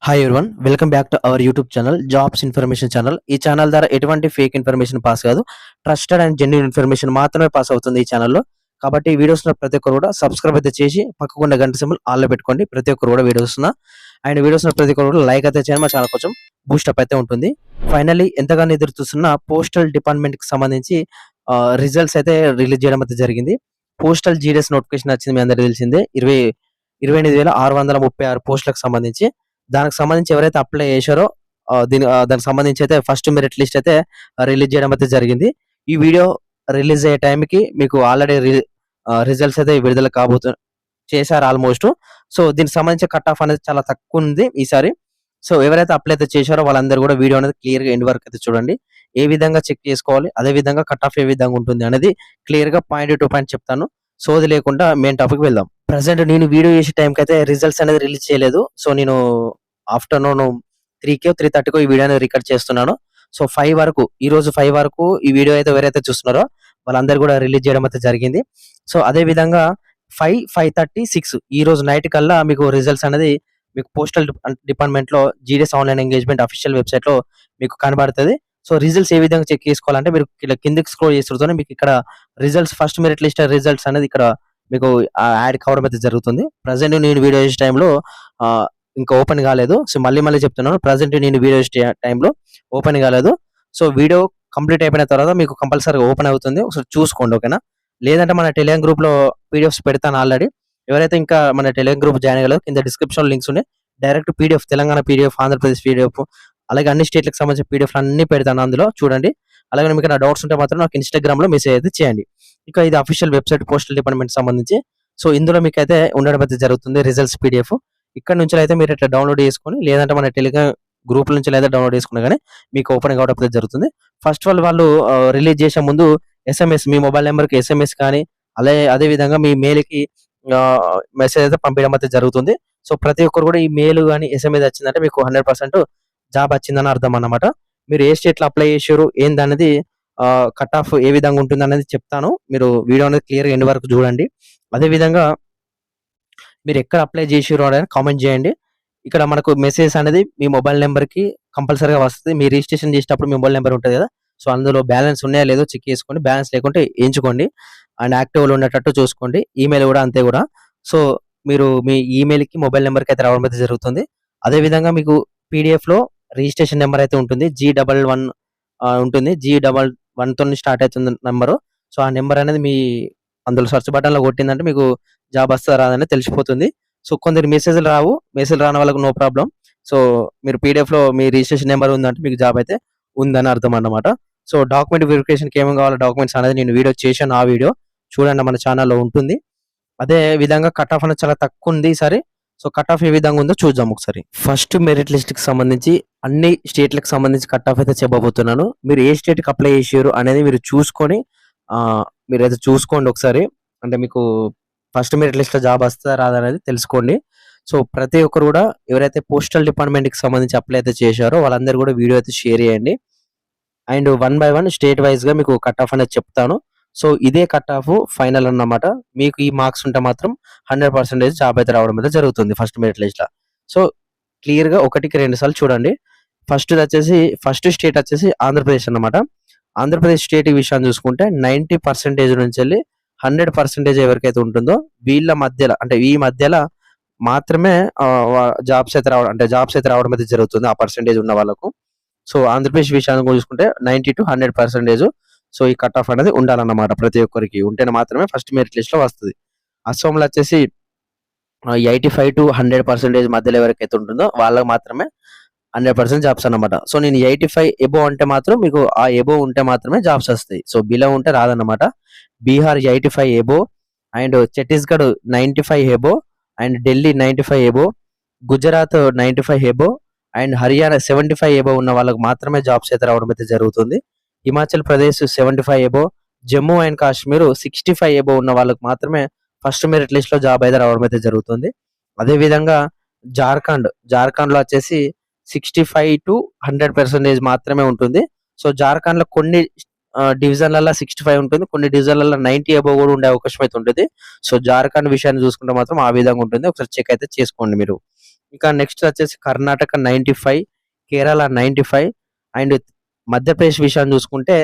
Hi everyone welcome back to our YouTube channel jobs information channel. ఈ channel ద్వారా ఎటువంటి fake information pass కాదు, trusted and genuine information మాత్రమే pass అవుతుంది ఈ ఛానల్లో. కాబట్టి ఈ వీడియోస్ ప్రతి ఒక్కరు కూడా సబ్స్క్రైబ్ అయితే చేసి పక్కకున్న గంట సింబల్ ఆల్లో పెట్టుకోండి. ప్రతి ఒక్కరు కూడా వీడియోస్ అండ్ వీడియోస్ ప్రతి ఒక్కరు కూడా లైక్ అయితే చేయండి. మా ఛానల్ కొంచెం బూస్టప్ అయితే ఉంటుంది. ఫైనల్లీ ఎంతగానో ఎదురు చూస్తున్న పోస్టల్ డిపార్ట్మెంట్ కి సంబంధించి రిజల్ట్స్ అయితే రిలీజ్ చేయడం అయితే జరిగింది. పోస్టల్ జీడీఎస్ నోటిఫికేషన్ వచ్చింది, మీ అందరికీ తెలిసిందే. 28,636 పోస్టులకు సంబంధించి దానికి సంబంధించి ఎవరైతే అప్లై చేశారో దానికి సంబంధించి అయితే ఫస్ట్ మెరిట్ లిస్ట్ అయితే రిలీజ్ చేయడం అయితే జరిగింది. ఈ వీడియో రిలీజ్ అయ్యే టైంకి మీకు ఆల్రెడీ రిజల్ట్స్ అయితే విడుదల చేశారు ఆల్మోస్ట్. సో దీనికి సంబంధించి కట్ ఆఫ్ అనేది చాలా తక్కువ ఉంది ఈసారి. సో ఎవరైతే అప్లై అయితే చేశారో వాళ్ళందరూ కూడా వీడియో అనేది క్లియర్ గా ఎండ్ వరకు అయితే చూడండి. ఏ విధంగా చెక్ చేసుకోవాలి, అదే విధంగా కట్ ఆఫ్ ఏ విధంగా ఉంటుంది అనేది క్లియర్ గా పాయింట్ టు పాయింట్ చెప్తాను. సోది లేకుండా మెయిన్ టాపిక్ వెళ్దాం. ప్రెసెంట్ నేను వీడియో చేసే టైంకి అయితే రిజల్ట్స్ అనేది రిలీజ్ చేయలేదు. సో నేను ఆఫ్టర్నూన్ 3కో 3:30కో ఈ వీడియో అనేది రికార్డ్ చేస్తున్నాను. సో 5 వరకు, ఈ రోజు 5 వరకు ఈ వీడియో అయితే ఎవరైతే చూస్తున్నారో వాళ్ళందరూ కూడా రిలీజ్ చేయడం అయితే జరిగింది. సో అదే విధంగా 5, 5:30, 6 ఈ రోజు నైట్ కల్లా మీకు రిజల్ట్స్ అనేది మీకు పోస్టల్ డిపార్ట్మెంట్ లో GDS online engagement official website లో మీకు కనబడుతుంది. సో రిజల్ట్స్ ఏ విధంగా చెక్ చేసుకోవాలంటే మీరు ఇలా కిందకి స్క్రోల్ చేస్తుంటేనే మీకు ఇక్కడ results first merit list results అనేది ఇక్కడ మీకు యాడ్ కావడం అయితే జరుగుతుంది. ప్రజెంట్ నేను వీడియో చేసే టైంలో ఇంకా ఓపెన్ కాలేదు. సో మళ్ళీ చెప్తున్నాను, ప్రజెంట్ నేను వీడియో చేసే టైంలో ఓపెన్ కాలేదు. సో వీడియో కంప్లీట్ అయిపోయిన తర్వాత మీకు కంపల్సరీగా ఓపెన్ అవుతుంది, ఒకసారి చూసుకోండి, ఓకేనా? లేదంటే మన టెలిగ్రామ్ గ్రూప్ లో పీడిఎఫ్స్ పెడతాను ఆల్రెడీ. ఎవరైతే ఇంకా మన టెలిగ్రామ్ గ్రూప్ జాయిన్ అయ్యారో కింద డిస్క్రిప్షన్ లింక్స్ ఉన్నాయి. Direct PDF, Telangana PDF, Andhra Pradesh PDF, అలాగే అన్ని స్టేట్లకు సంబంధించిన పీడిఎఫ్ అన్ని పెడతాను, అందులో చూడండి. అలాగే మీకు నా డౌట్స్ ఉంటే మాత్రం నాకు ఇన్స్టాగ్రామ్ లో మెసేజ్ అయితే చేయండి. ఇక ఇది అఫీషియల్ వెబ్సైట్ పోస్టల్ డిపార్ట్మెంట్ సంబంధించి. సో ఇందులో మీకు అయితే ఉండడం అయితే జరుగుతుంది రిజల్ట్స్ పీడిఎఫ్. ఇక్కడ నుంచి అయితే మీరు ఇట్లా డౌన్లోడ్ చేసుకొని, లేదంటే మన టెలిగ్రామ్ గ్రూప్ నుంచి లేదా డౌన్లోడ్ చేసుకున్నా కానీ మీకు ఓపెన్ కావడం అయితే జరుగుతుంది. ఫస్ట్ వాళ్ళు రిలీజ్ చేసే ముందు ఎస్ఎంఎస్, మీ మొబైల్ నెంబర్కి ఎస్ఎంఎస్ కానీ అదే విధంగా మీ మెయిల్కి మెసేజ్ అయితే పంపించడం అయితే జరుగుతుంది. సో ప్రతి ఒక్కరు కూడా ఈ మెయిల్ కానీ ఎస్ఎంఎస్ వచ్చిందంటే మీకు 100% జాబ్ వచ్చిందని అర్థం అన్నమాట. మీరు ఏ స్టేట్ లో అప్లై చేశారు ఏందనేది, కట్ ఆఫ్ ఏ విధంగా ఉంటుంది అనేది చెప్తాను. మీరు వీడియో అనేది క్లియర్ ఎండ్ వరకు చూడండి. అదే విధంగా మీరు ఎక్కడ అప్లై చేసారు అనేది కామెంట్ చేయండి. ఇక్కడ మనకు మెసేజ్ అనేది మీ మొబైల్ నెంబర్ కి కంపల్సరీగా వస్తుంది. మీ రిజిస్ట్రేషన్ చేసేటప్పుడు మీ మొబైల్ నెంబర్ ఉంటుంది కదా, సో అందులో బ్యాలెన్స్ ఉన్నాయా లేదో చెక్ చేసుకోండి. బ్యాలెన్స్ లేకుంటే ఎంచుకోండి అండ్ యాక్టివ్ లో ఉండేటట్టు చూసుకోండి. ఈమెయిల్ కూడా అంతే కూడా. సో మీరు మీ ఈమెయిల్ కి మొబైల్ నెంబర్ కి అయితే రావడం అయితే జరుగుతుంది. అదే విధంగా మీకు పీడిఎఫ్ లో రిజిస్ట్రేషన్ నెంబర్ అయితే ఉంటుంది, G11 ఉంటుంది. G11 తో స్టార్ట్ అవుతుంది నెంబరు. సో ఆ నెంబర్ అనేది మీ అందులో సెర్చ్ బటన్ లో కొట్టిందంటే మీకు జాబ్ వస్తుందా రాదని తెలిసిపోతుంది. సో కొందరు మెసేజ్లు రాని వాళ్ళకు నో ప్రాబ్లం. సో మీరు పీడిఎఫ్ లో మీ రిజిస్ట్రేషన్ నెంబర్ ఉందంటే మీకు జాబ్ అయితే ఉందని అర్థం అన్నమాట. సో డాక్యుమెంట్ వెరిఫికేషన్కి ఏమేమి కావాలో డాక్యుమెంట్స్ అనేది నేను వీడియో చేశాను, ఆ వీడియో చూడండి, మన ఛానల్లో ఉంటుంది. అదే విధంగా కట్ ఆఫ్ అనేది చాలా తక్కువ ఉంది ఈసారి. సో కట్ ఆఫ్ ఏ విధంగా ఉందో చూద్దాం ఒకసారి. ఫస్ట్ మెరిట్ లిస్ట్ కి సంబంధించి అన్ని స్టేట్లకు సంబంధించి కట్ ఆఫ్ అయితే చెప్పబోతున్నాను. మీరు ఏ స్టేట్ కి అప్లై చేసారు అనేది మీరు చూసుకొని మీరైతే చూసుకోండి ఒకసారి. అంటే మీకు ఫస్ట్ మెరిట్ లిస్ట్ లో జాబ్ వస్తుందా రాదా అనేది తెలుసుకోండి. సో ప్రతి ఒక్కరు కూడా ఎవరైతే పోస్టల్ డిపార్ట్మెంట్ కి సంబంధించి అప్లై అయితే చేశారో వాళ్ళందరూ కూడా వీడియో అయితే షేర్ చేయండి. అండ్ 1 by 1 స్టేట్ వైజ్ గా మీకు కట్ ఆఫ్ అనేది చెప్తాను. సో ఇదే కట్ ఆఫ్ ఫైనల్ అన్నమాట. మీకు ఈ మార్క్స్ ఉంటే మాత్రం 100% జాబ్ అయితే రావడం అయితే జరుగుతుంది ఫస్ట్ మెరిట్ లిస్ట్ లో. సో క్లియర్ గా 1కి 2 సార్లు చూడండి. ఫస్ట్ స్టేట్ వచ్చేసి ఆంధ్రప్రదేశ్ అన్నమాట. ఆంధ్రప్రదేశ్ స్టేట్ విషయాన్ని చూసుకుంటే 90% నుంచి వెళ్ళి 100% ఎవరికైతే ఉంటుందో వీళ్ళ మధ్యలో, అంటే ఈ మధ్యలో మాత్రమే జాబ్స్ అయితే రావడం అయితే జరుగుతుంది ఆ పర్సెంటేజ్ ఉన్న వాళ్ళకు. సో ఆంధ్రప్రదేశ్ విషయాన్ని చూసుకుంటే 90 to 100%. సో ఈ కట్ ఆఫ్ అనేది ఉండాలన్నమాట ప్రతి ఒక్కరికి, ఉంటేనే మాత్రమే ఫస్ట్ మెరిట్ లిస్ట్ లో వస్తుంది. అస్సాంలో వచ్చేసి 85 to 100% మధ్యలో ఎవరికైతే ఉంటుందో వాళ్ళకి మాత్రమే 100% జాబ్స్ అన్నమాట. సో నేను 85 ఎబో అంటే మాత్రం మీకు ఆ ఎబో ఉంటే మాత్రమే జాబ్స్ వస్తాయి. సో బిలో ఉంటే రాదన్నమాట. Bihar 85 above, and Chhattisgarh 95 above, and Delhi 95 above, Gujarat 95 above, and Haryana 75 above ఉన్న వాళ్ళకి మాత్రమే జాబ్స్ అయితే రావడం అయితే జరుగుతుంది. Himachal Pradesh 75 above, Jammu and Kashmir 65 above ఉన్న వాళ్ళకి మాత్రమే ఫస్ట్ మెరిట్ లిస్ట్ లో జాబ్ అయితే రావడం అయితే జరుగుతుంది. అదే విధంగా జార్ఖండ్ లో వచ్చేసి 65 to 100% మాత్రమే ఉంటుంది. సో జార్ఖండ్ లో కొన్ని డివిజన్లలో 65 ఉంటుంది, కొన్ని డివిజన్లలో 90 ఎబో కూడా ఉండే అవకాశం అయితే ఉంటుంది. సో జార్ఖండ్ విషయాన్ని చూసుకుంటే మాత్రం ఆ విధంగా ఉంటుంది. ఒకసారి చెక్ అయితే చేసుకోండి మీరు. ఇంకా నెక్స్ట్ వచ్చేసి కర్ణాటక 95, కేరళ 95 అండ్ మధ్యప్రదేశ్ విషయాన్ని చూసుకుంటే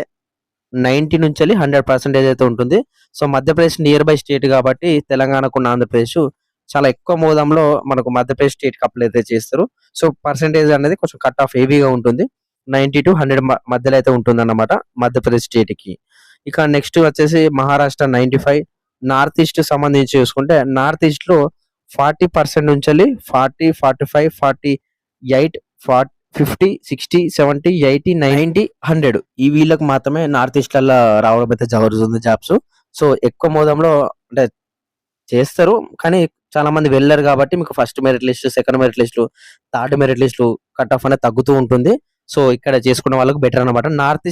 90 నుంచెల్లి 100% అయితే ఉంటుంది. So, Madhya Pradesh near by state కాబట్టి తెలంగాణకున్న ఆంధ్రప్రదేశ్ చాలా ఎక్కువ మోదంలో మనకు మధ్యప్రదేశ్ స్టేట్‌కి అప్లై అయితే చేస్తారు. సో, పర్సెంటేజ్ అనేది కొంచెం కట్ ఆఫ్ హెవీగా ఉంటుంది. 90-100 మధ్యలో అయితే ఉంటుందన్నమాట మధ్యప్రదేశ్ స్టేట్‌కి. ఇక నెక్స్ట్ వచ్చేసి మహారాష్ట్ర 95, నార్త్ ఈస్ట్ సంబంధించి చూసుకుంటే నార్త్ ఈస్ట్‌లో 40% నుంచెల్లి 40, 45, 48, 50, 60, 70, 80, 90, 100 ఈ వీళ్ళకి మాత్రమే నార్త్ ఈస్ట్‌లల్ల రావడం అయితే జరుగుతుంది జాబ్స్. సో, ఎక్కువ మోదంలో అంటే చేస్తారు. కానీ చాలా మంది వెళ్లరు కాబట్టి మీకు first merit list, second merit లిస్ట్‌లు, థర్డ్ మెరిట్ లిస్ట్‌లు కట్ ఆఫ్ అనేది తగ్గుతూ ఉంటుంది. సో, ఇక్కడ చేసుకున్న వాళ్ళకి బెటర్ అన్నమాట. నార్త్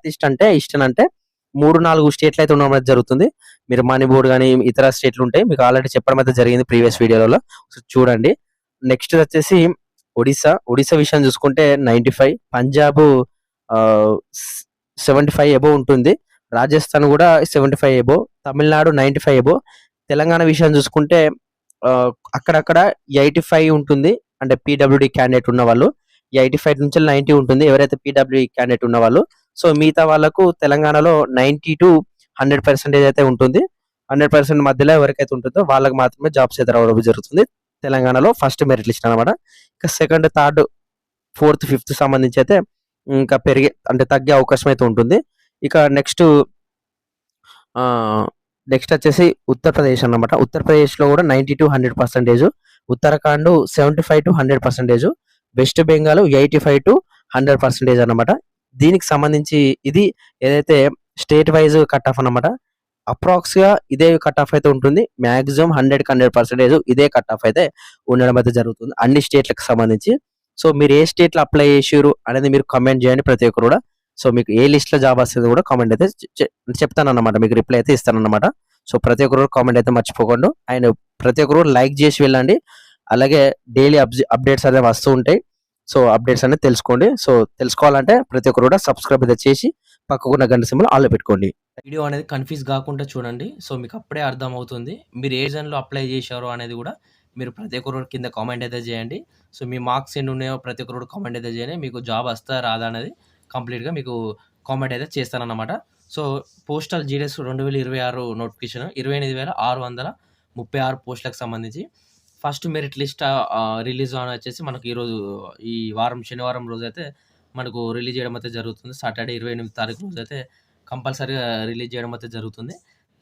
ఈస్ట్ అంటే ఈస్టర్న్ అంటే 3, 4 స్టేట్‌లు అయితే ఉండడం అయితే జరుగుతుంది. మీరు మణిపూర్ గాని ఇతర స్టేట్‌లు ఉంటాయి. మీకు ఆల్రెడీ చెప్పడం అయితే జరిగింది ప్రీవియస్ వీడియోలలో. సో, చూడండి. నెక్స్ట్ వచ్చేసి ఒడిస్సా విషయం చూసుకుంటే 95, పంజాబ్ స్ 75 అబోవ్ ఉంటుంది. రాజస్థాన్ కూడా 75 అబోవ్, తమిళనాడు 95 అబోవ్. తెలంగాణ విషయం చూసుకుంటే అక్కడక్కడ 85 ఉంటుంది. అంటే పీడబ్ల్యూడీ క్యాండిడేట్ ఉన్నవాళ్ళు 85 నుంచి 90 ఉంటుంది. ఎవరైతే పీడబ్ల్యూడీ క్యాండిడేట్ ఉన్నవాళ్ళు. సో, మిగతా వాళ్ళకు తెలంగాణలో 90-100% అయితే ఉంటుంది. 100% మధ్యలో ఎవరికైతే ఉంటుందో వాళ్ళకి మాత్రమే జాబ్స్ అయితే రావడం జరుగుతుంది. తెలంగాణలో ఫస్ట్ మెరిట్ లిస్ట్ అన్నమాట. ఇక సెకండ్, థర్డ్, ఫోర్త్, ఫిఫ్త్ సంబంధించి అయితే ఇంకా తగ్గే అవకాశం అయితే ఉంటుంది. ఇక నెక్స్ట్ వచ్చేసి ఉత్తరప్రదేశ్ అన్నమాట. ఉత్తరప్రదేశ్‌లో కూడా 90-100%, ఉత్తరాఖండ్ 75-100%, వెస్ట్ బెంగాల్ 85-100% అన్నమాట. దీనికి సంబంధించి ఇది ఏదైతే స్టేట్ వైస్ కట్ ఆఫ్ అన్నమాట. అప్రాక్స్‌గా ఇదే కట్ ఆఫ్ అయితే ఉంటుంది. మాక్సిమం 100% ఇదే కట్ ఆఫ్ అయితే ఉండడం అయితే జరుగుతుంది అన్ని స్టేట్‌లకు సంబంధించి. సో, మీరు ఏ స్టేట్‌లో అప్లై చేసిర్రు అనేది మీరు కామెంట్ చేయండి ప్రతి ఒక్కరు కూడా. సో, మీకు ఏ లిస్ట్‌లో జాబ్ వస్తదో కూడా కామెంట్ అయితే చెప్తానన్నమాట. మీకు రిప్లై అయితే ఇస్తానన్నమాట. సో, ప్రతి ఒక్కరు కామెంట్ అయితే మర్చిపోకండి. అండ్ ప్రతి ఒక్కరు లైక్ చేసి వెళ్ళండి. అలాగే డైలీ అప్డేట్స్ అనేవి వస్తూ ఉంటాయి. సో, అప్డేట్స్ అనేది తెలుసుకోండి. సో, తెలుసుకోవాలంటే ప్రతి ఒక్కరు కూడా సబ్స్క్రైబ్ అయితే చేసి పక్కకున్న గంట సింబల్ ఆల్‌లో పెట్టుకోండి. వీడియో అనేది కన్‌ఫ్యూజ్ గాకుండా చూడండి. సో, మీకు అప్పుడే అర్థమవుతుంది. మీరు ఏ జోన్‌లో అప్లై చేశారో అనేది కూడా మీరు ప్రతి ఒక్కరు కింద కామెంట్ అయితే చేయండి. సో, మీ మార్క్స్ ఎన్ని ఉన్నాయో ప్రతి ఒక్కరు కూడా కామెంట్ అయితే చేయండి. మీకు జాబ్ వస్తదా రాదా అనేది కంప్లీట్‌గా మీకు కామెంట్ అయితే చేస్తానన్నమాట. సో, పోస్టల్ జీడీఎస్ 2026 నోటిఫికేషన్ 28,636 పోస్టులకు సంబంధించి ఫస్ట్ మెరిట్ లిస్ట్ రిలీజ్ అని వచ్చేసి మనకు ఈరోజు ఈ వారం శనివారం రోజైతే మనకు రిలీజ్ చేయడం అయితే జరుగుతుంది. సాటర్డే 28 తారీఖు రోజైతే కంపల్సరీగా రిలీజ్ చేయడం అయితే జరుగుతుంది.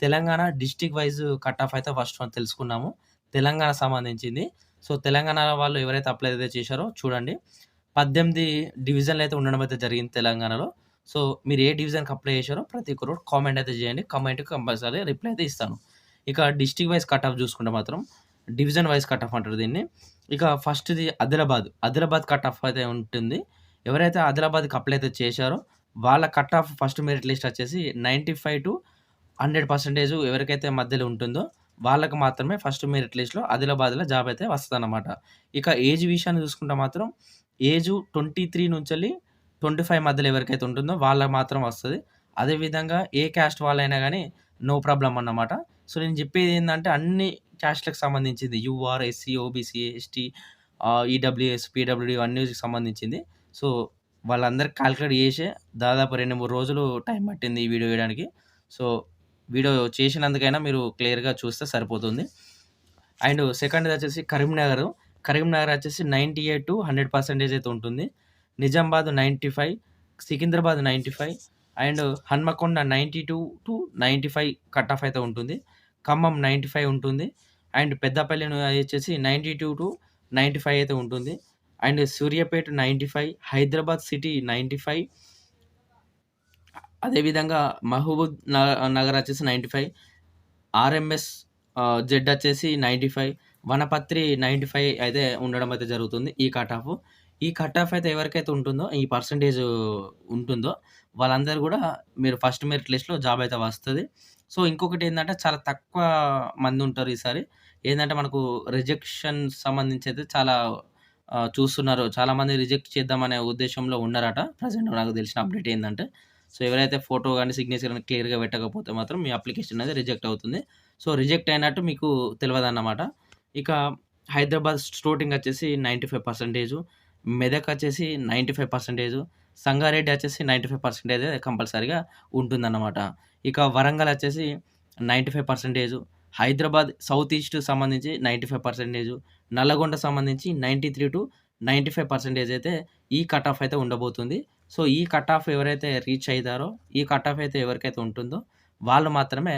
Telangana district wise cut off అయితే ఫస్ట్ మనం తెలుసుకున్నాము. తెలంగాణ సంబంధించింది. సో, తెలంగాణ వాళ్ళు ఎవరైతే అప్లై అయితే చేశారో చూడండి. 18 డివిజన్‌లు అయితే ఉండడం అయితే జరిగింది తెలంగాణలో. సో, మీరు ఏ డివిజన్‌కి అప్లై చేశారో ప్రతి ఒక్కరు కామెంట్ అయితే చేయండి. కామెంట్‌కి కంపల్సరీ రిప్లై అయితే ఇస్తాను. ఇక డిస్ట్రిక్ట్ వైస్ కట్ ఆఫ్ చూసుకుంటే మాత్రం డివిజన్ వైస్ కట్ ఆఫ్ అంటారు దీన్ని. ఇక ఫస్ట్‌ది ఆదిలాబాద్ కట్ ఆఫ్ అయితే ఉంటుంది. ఎవరైతే ఆదిలాబాద్‌కి అప్లై అయితే చేశారో వాళ్ళ cut off first merit list వచ్చేసి 95-100% ఎవరికైతే మధ్యలో ఉంటుందో వాళ్ళకి మాత్రమే ఫస్ట్ మెరిట్ లిస్ట్‌లో ఆదిలాబాద్‌లో జాబ్ అయితే వస్తదన్నమాట. ఇక ఏజ్ విషయాన్ని చూసుకుంటే మాత్రం ఏజు 23 నుంచెల్లి 25 మధ్యలో ఎవరికైతే ఉంటుందో వాళ్ళకి మాత్రం వస్తది. అదేవిధంగా ఏ క్యాస్ట్ వాళ్ళైనా గానీ నో ప్రాబ్లమ్ అన్నమాట. సో, నేను చెప్పేది ఏందంటే అన్ని క్యాస్ట్‌లకు సంబంధించింది. UR, SC, OBC, ST, EWS, PWD అన్నిటికి సంబంధించింది. సో, వాళ్ళందరికి కాలిక్యులేట్ చేసే దాదాపు 2, 3 రోజులు టైం పట్టింది ఈ వీడియో చేయడానికి. సో, వీడియో చేసినందుకైనా మీరు క్లియర్‌గా చూస్తే సరిపోతుంది. అండ్ సెకండ్‌ది వచ్చేసి కరీంనగర్ వచ్చేసి 98-100% అయితే ఉంటుంది. Nizamabad 95, Secunderabad 95 and Hanamkonda 92-95 cut off అయితే ఉంటుంది. ఖమ్మం 95 ఉంటుంది. అండ్ పెద్దపల్లి వచ్చేసి 92-95 అయితే ఉంటుంది. అండ్ సూర్యాపేట 95, హైదరాబాద్ సిటీ 95, అదేవిధంగా మహబూబ్ నగర్ వచ్చేసి 95, ఆర్ఎంఎస్ జెడ్ వచ్చేసి 95, వనపర్తి 95 అయితే ఉండడం అయితే జరుగుతుంది ఈ కట్ ఆఫ్. ఈ కట్ ఆఫ్ అయితే ఎవరికైతే ఉంటుందో, ఈ పర్సెంటేజ్ ఉంటుందో వాళ్ళందరూ గూడా మీరు ఫస్ట్ మెరిట్ లిస్ట్‌లో జాబ్ అయితే వస్తది. సో, ఇంకొకటేందంటే చాలా తక్కువ మందుంటారు ఈసారి. ఏందంటే మనకు రిజెక్షన్ సంబంధించి అయితే చాలా చూస్తున్నారు. చాలామంది రిజెక్ట్ చేద్దామనే ఉద్దేశంలో ఉన్నారట. ప్రెజెంట్ నాకు తెలిసిన అప్డేట్ ఏందంటే, సో, ఎవరైతే ఫోటో గాని, సిగ్నేచర్ గాని క్లియర్‌గా పెట్టకపోతే మాత్రం మీ అప్లికేషన్ అనేది రిజెక్ట్ అవుతుంది. సో, రిజెక్ట్ అయినట్టు మీకు తెలవదన్నమాట. ఇక హైదరాబాద్ స్టోటింగ్ వచ్చేసి 95%, మెదక్ వచ్చేసి 95%, సంగారెడ్డి వచ్చేసి 95% కంపల్సరీగా ఉంటుందన్నమాట. ఇక వరంగల్ వచ్చేసి 95%, హైదరాబాద్ సౌత్ ఈస్ట్ సంబంధించి 95%, నల్లగొండ సంబంధించి 93-95% అయితే ఈ కట్ ఆఫ్ అయితే ఉండబోతుంది. సో, ఈ కట్ ఆఫ్ ఎవరైతే రీచ్ అయితారో, ఈ కట్ ఆఫ్ అయితే ఎవరికైతే ఉంటుందో వాళ్ళు మాత్రమే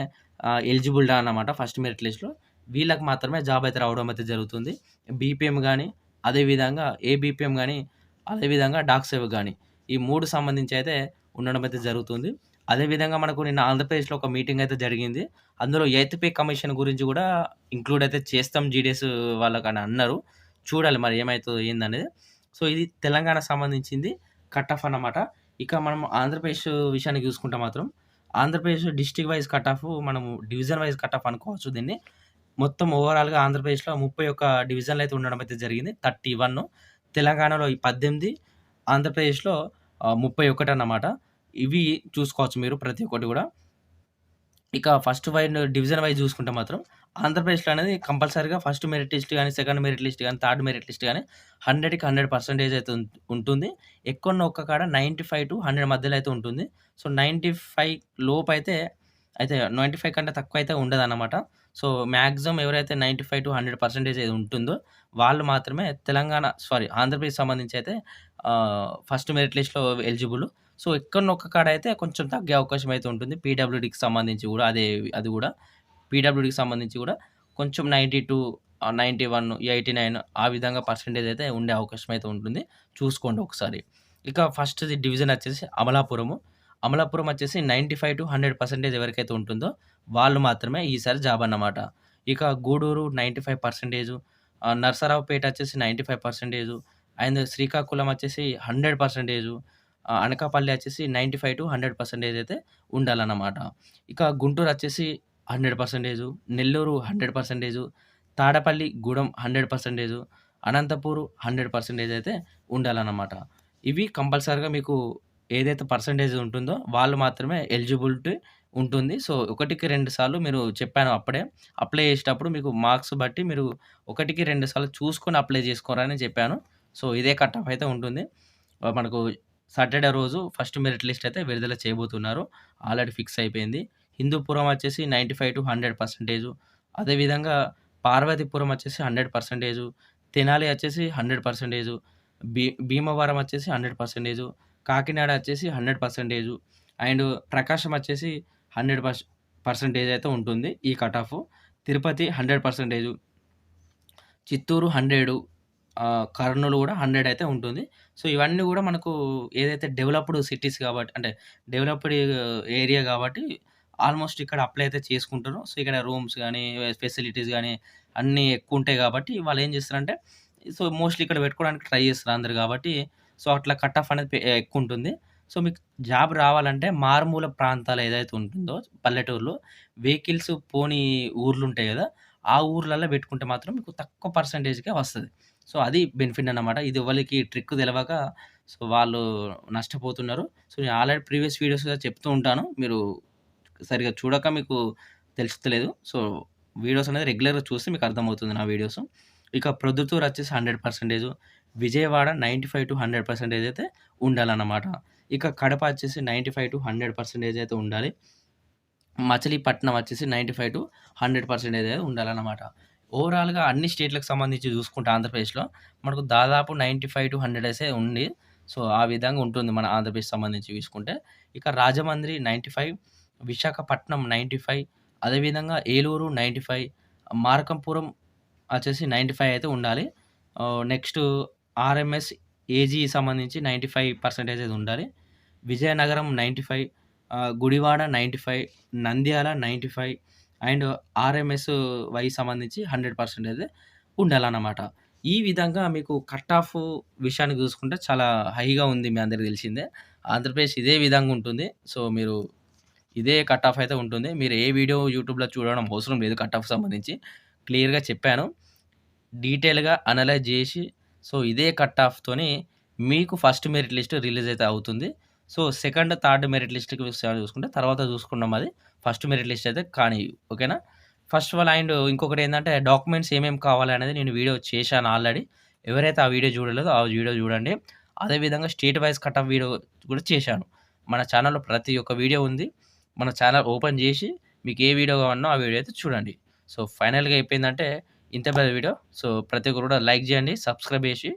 ఎలిజిబుల్ అన్నమాట ఫస్ట్ మెరిట్ లిస్ట్‌లో. వీళ్ళకి మాత్రమే జాబ్ అయితే రావడం అయితే జరుగుతుంది. బీపీఎం గాని, అదేవిధంగా ఏబీపీఎం గాని, అదేవిధంగా డాక్ గాని ఈ 3 సంబంధించి అయితే ఉండడం అయితే జరుగుతుంది. అదేవిధంగా మనకు నిన్న ఆంధ్రప్రదేశ్‌లో ఒక మీటింగ్ అయితే జరిగింది. అందులో ఎయిత్ పే కమిషన్ గురించి గూడా ఇంక్లూడ్ అయితే చేస్తాం జీడీఎస్ వాళ్ళకని అన్నారు. చూడాలి మరి ఏమైతదో ఏందనేది. సో, ఇది తెలంగాణ సంబంధించింది కట్ ఆఫ్ అన్నమాట. ఇక మనం ఆంధ్రప్రదేశ్ విషయానికి చూసుకుంటే మాత్రం Andhra Pradesh district wise cut off మనము డివిజన్ వైస్ కట్ ఆఫ్ అనుకోవచ్చు దీన్ని. మొత్తం ఓవరాల్‌గా ఆంధ్రప్రదేశ్‌లో 31 డివిజన్‌లయితే ఉండడం అయితే జరిగింది. 31 తెలంగాణలో ఈ 18 ఆంధ్రప్రదేశ్‌లో 31 అన్నమాట. ఇవి చూసుకోవచ్చు మీరు ప్రతి ఒక్కటి గూడా. ఇక ఫస్ట్ డివిజన్ వైస్ చూసుకుంటే మాత్రం ఆంధ్రప్రదేశ్‌లో అనేది కంపల్సరీగా ఫస్ట్ మెరిట్ లిస్ట్ గాని, సెకండ్ మెరిట్ లిస్ట్ గాని, థర్డ్ మెరిట్ లిస్ట్ గాని 100కి 100% అయితే ఉంటుంది. ఎక్కడనో ఒక్క కాడ 95-100 మధ్యలో అయితే ఉంటుంది. సో, 95 లోపైతే 95 కంటే తక్కువైతే ఉండదన్నమాట. సో, మాక్సిమం ఎవరైతే 95-100% ఏది ఉంటుందో వాళ్ళు మాత్రమే ఆంధ్రప్రదేశ్ సంబంధించి అయితే ఫస్ట్ మెరిట్ లిస్ట్‌లో ఎలిజిబుల్. సో, ఎక్కడనో ఒక్క కాడ అయితే కొంచెం తగ్గే అవకాశం అయితే ఉంటుంది. పీడబ్ల్యూడీకి సంబంధించి గూడా అది గూడా పీడబ్ల్యూడీకి సంబంధించి గూడా కొంచెం 92, 91, 89 ఆ విధంగా పర్సెంటేజ్ అయితే ఉండే అవకాశం అయితే ఉంటుంది. చూసుకోండి ఒకసారి. ఇక ఫస్ట్‌ది డివిజన్ వచ్చేసి అమలాపురము. అమలాపురం వచ్చేసి 95-100% ఎవరికైతే ఉంటుందో వాళ్ళు మాత్రమే ఈసారి జాబ్ అన్నమాట. ఇక గూడూరు 95%, నరసరావుపేట వచ్చేసి 95%, అండ్ శ్రీకాకుళం వచ్చేసి 100%, అనకాపల్లి వచ్చేసి 95-100% అయితే ఉండాలన్నమాట. ఇక గుంటూరు వచ్చేసి 100%, నెల్లూరు 100%, తాడపల్లి, గూడెం 100%, అనంతపూరు 100% అయితే ఉండాలన్నమాట. ఇవి కంపల్సరీగా మీకు ఏదైతే పర్సెంటేజ్ ఉంటుందో వాళ్ళు మాత్రమే ఎలిజిబిలిటీ ఉంటుంది. సో, 1కి 2 సార్లు మీరు చెప్పాను అప్పుడే. అప్లై చేసేటప్పుడు మీకు మార్క్స్ బట్టి మీరు 1కి 2 సార్లు చూసుకొని అప్లై చేసుకోరని చెప్పాను. సో, ఇదే కట్ ఆఫ్ అయితే ఉంటుంది. మనకు సాటర్‌డే రోజు ఫస్ట్ మెరిట్ లిస్ట్ అయితే విడుదల చేయబోతున్నారు. ఆల్రెడీ ఫిక్స్ అయిపోయింది. హిందూపురం వచ్చేసి 95-100%, అదేవిధంగా పార్వతీపురం వచ్చేసి 100%, తెనాలి వచ్చేసి 100%, భీమవరం వచ్చేసి 100%, కాకినాడ వచ్చేసి 100%, అండ్ ప్రకాశం వచ్చేసి 100% అయితే ఉంటుంది ఈ కట్ ఆఫ్. తిరుపతి 100%, చిత్తూరు 100, కర్నూలు గూడా 100 అయితే ఉంటుంది. సో, ఇవన్నీ గూడా మనకు ఏదైతే డెవలప్డ్ సిటీస్ కాబట్టి అంటే డెవలప్డ్ ఏరియా గాబట్టి ఆల్‌మోస్ట్ ఇక్కడ అప్లై అయితే చేసుకుంటారు. సో, ఇక్కడ రూమ్స్ గానీ, ఫెసిలిటీస్ గానీ అన్నీ ఎక్కువుంటాయి గాబట్టి వాళ్ళేం జేస్తారంటే సో, మోస్ట్‌లీ ఇక్కడ పెట్టుకోవడానికి ట్రై చేస్తారు అందరూ గాబట్టి సో, అట్లా కట్ ఆఫ్ అనేది ఎక్కువుంటుంది. సో, మీకు జాబ్ రావాలంటే మారుమూల ప్రాంతాలు ఏదైతే ఉంటుందో పల్లెటూరులో వెహికల్స్ పోని ఊర్లుంటాయి గదా! ఆ ఊర్లల్లో పెట్టుకుంటే మాత్రం మీకు తక్కువ పర్సెంటేజ్‌కే వస్తది. సో, అది బెనిఫిట్ అన్నమాట. ఇది ఎవ్వలికి ట్రిక్ తెలవక సో, వాళ్ళు నష్టపోతున్నారు. సో, నేను ఆల్రెడీ ప్రీవియస్ వీడియోస్‌లో చెప్తూ ఉంటాను. మీరు సరిగ్గా చూడక మీకు తెలుస్తలేదు. సో, వీడియోస్ అనేది రెగ్యులర్‌గా చూస్తే మీకు అర్థమవుతుంది నా వీడియోస్. ఇక ప్రొద్దుటూరు వచ్చేసి 100%, విజయవాడ 95-100% అయితే ఉండాలన్నమాట. ఇక కడప వచ్చేసి 95-100% అయితే ఉండాలి. మచిలీపట్నం వచ్చేసి 95-100% అయితే ఉండాలన్నమాట. ఓవరాల్‌గా అన్ని స్టేట్‌లకు సంబంధించి చూసుకుంటే ఆంధ్రప్రదేశ్‌లో మనకు దాదాపు 95-100 ఉంది. సో, ఆ విధంగా ఉంటుంది మన ఆంధ్రప్రదేశ్ సంబంధించి చూసుకుంటే. ఇక రాజమండ్రి 95, విశాఖపట్నం 95, అదేవిధంగా ఏలూరు 95, మార్కంపురం వచ్చేసి 95 అయితే ఉండాలి. నెక్స్ట్ ఆర్ఎంఎస్, ఏజీ సంబంధించి 95% అయితే ఉండాలి. Vizianagaram 95, Gudivada 95, Nandyal 95, and RMS Y సంబంధించి 100% అయితే ఉండాలన్నమాట. ఈ విధంగా మీకు కట్ ఆఫ్ విషయానికి చూసుకుంటే చాలా హైగా ఉంది. మీ అందరికి తెలిసిందే. ఆంధ్రప్రదేశ్ ఇదే విధంగా ఉంటుంది. సో, మీరు ఇదే కట్ ఆఫ్ అయితే ఉంటుంది. మీరు ఏ వీడియో యూట్యూబ్‌లో చూడడం అవసరం లేదు కట్ ఆఫ్ సంబంధించి. క్లియర్‌గా చెప్పాను. డీటెయిల్‌గా అనలైజ్ జేసి సో, ఇదే కట్ ఆఫ్‌తోని మీకు ఫస్ట్ మెరిట్ లిస్ట్ రిలీజ్ అయితే అవుతుంది. సో, సెకండ్, థర్డ్ మెరిట్ లిస్ట్‌కి విషయాలు చూసుకుంటే తర్వాత చూసుకుందాం అది. ఫస్ట్ మెరిట్ లిస్ట్ అయితే కానియ్యి. ఓకేనా? ఫస్ట్ ఆఫ్ ఆల్ అండ్ ఇంకొకటేందంటే డాక్యుమెంట్స్ ఏమేమి కావాలనేది నేను వీడియో చేశాను ఆల్రెడీ. ఎవరైతే ఆ వీడియో చూడలేదో ఆ వీడియో చూడండి. అదేవిధంగా state wise cut off video కూడా చేశాను. మన ఛానెల్‌లో ప్రతి ఒక్క వీడియో ఉంది. మన ఛానెల్ ఓపెన్ చేసి మీకు ఏ వీడియో కావాలనో ఆ వీడియో అయితే చూడండి. సో, ఫైనల్‌గా అయిపోయిందంటే ఇంతే పెద్ద వీడియో. సో, ప్రతి ఒక్కరు కూడా లైక్ చేయండి, సబ్స్క్రైబ్ చేసి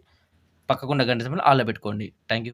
పక్కకున్న గంట సింబల్ ఆల్‌లో పెట్టుకోండి. Thank you.